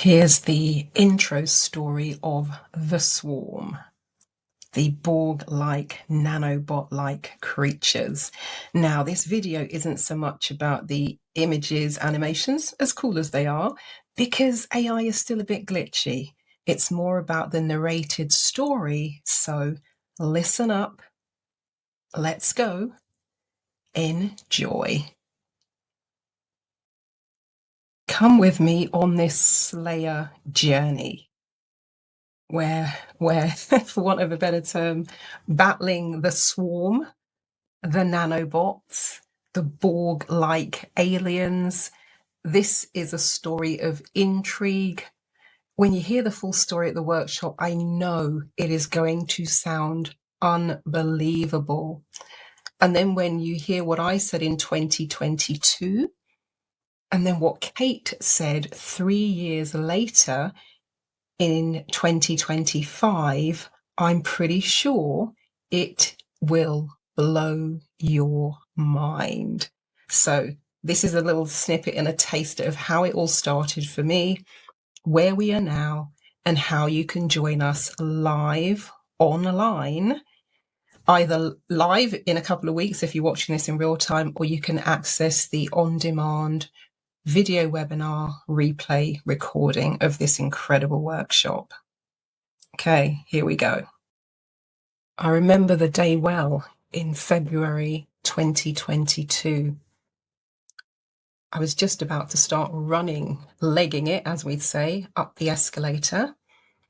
Here's the intro story of The Swarm, the Borg-like, nanobot-like creatures. Now, this video isn't so much about the images, animations, as cool as they are, because AI is still a bit glitchy. It's more about the narrated story, so listen up, let's go, enjoy. Come with me on this Slayer journey. Where, for want of a better term, battling the swarm, the nanobots, the Borg-like aliens. This is a story of intrigue. When you hear the full story at the workshop, I know it is going to sound unbelievable. And then when you hear what I said in 2022, and then what Kate said 3 years later, in 2025, I'm pretty sure it will blow your mind. So this is a little snippet and a taster of how it all started for me, where we are now, and how you can join us live online, either live in a couple of weeks if you're watching this in real time, or you can access the on-demand video webinar replay recording of this incredible workshop. Okay, here we go. I remember the day well in February 2022. I was just about to start running, legging it, as we'd say, up the escalator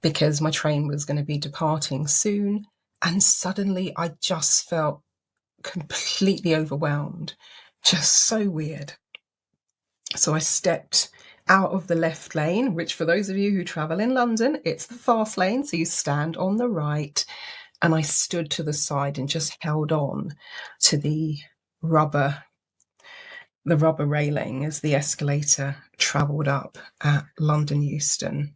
because my train was going to be departing soon. And suddenly I just felt completely overwhelmed, just so weird. So I stepped out of the left lane, which for those of you who travel in London, it's the fast lane. So you stand on the right, and I stood to the side and just held on to the rubber railing as the escalator travelled up at London Euston.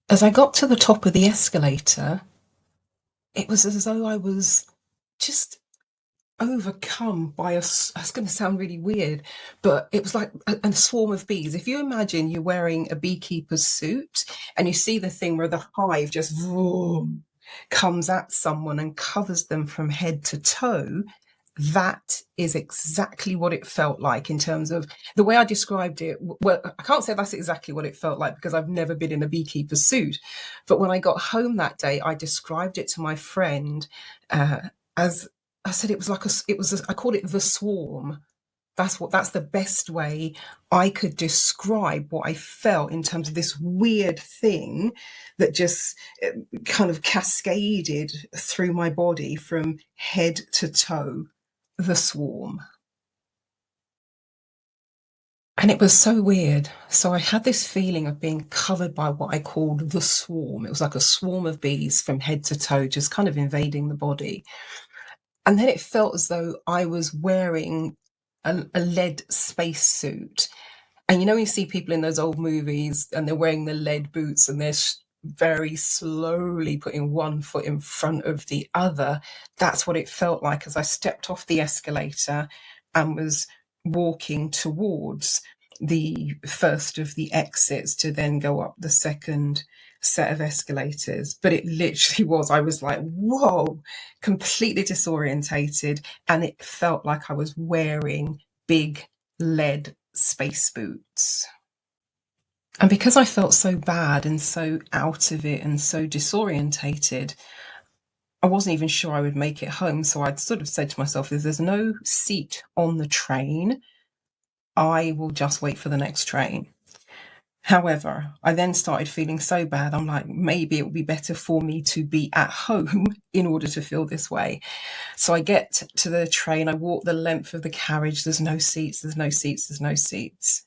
As I got to the top of the escalator, it was as though I was just overcome by it's going to sound really weird, but it was like a swarm of bees. If you imagine you're wearing a beekeeper's suit and you see the thing where the hive just vroom, comes at someone and covers them from head to toe, that is exactly what it felt like in terms of the way I described it. Well, I can't say that's exactly what it felt like because I've never been in a beekeeper's suit. But when I got home that day, I described it to my friend as I said, I called it the swarm. That's the best way I could describe what I felt in terms of this weird thing that just kind of cascaded through my body from head to toe, the swarm. And it was so weird. So I had this feeling of being covered by what I called the swarm. It was like a swarm of bees from head to toe, just kind of invading the body. And then it felt as though I was wearing a lead spacesuit. And you know, you see people in those old movies and they're wearing the lead boots and they're very slowly putting one foot in front of the other. That's what it felt like as I stepped off the escalator and was walking towards the first of the exits to then go up the second set of escalators. But it literally was, I was like, whoa, completely disorientated. And it felt like I was wearing big lead space boots. And because I felt so bad and so out of it and so disorientated, I wasn't even sure I would make it home. So I'd sort of said to myself, if there's no seat on the train, I will just wait for the next train. However, I then started feeling so bad. I'm like, maybe it would be better for me to be at home in order to feel this way. So I get to the train, I walk the length of the carriage. There's no seats, there's no seats, there's no seats.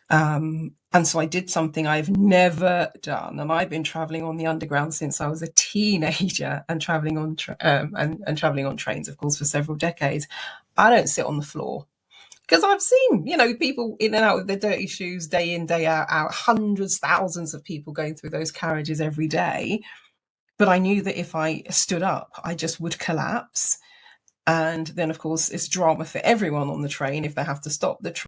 And so I did something I've never done. And I've been traveling on the underground since I was a teenager and traveling on and traveling on trains, of course, for several decades. I don't sit on the floor. Because I've seen, people in and out of their dirty shoes day in, day out, hundreds, thousands of people going through those carriages every day. But I knew that if I stood up, I just would collapse. And then, of course, it's drama for everyone on the train if they have to stop the train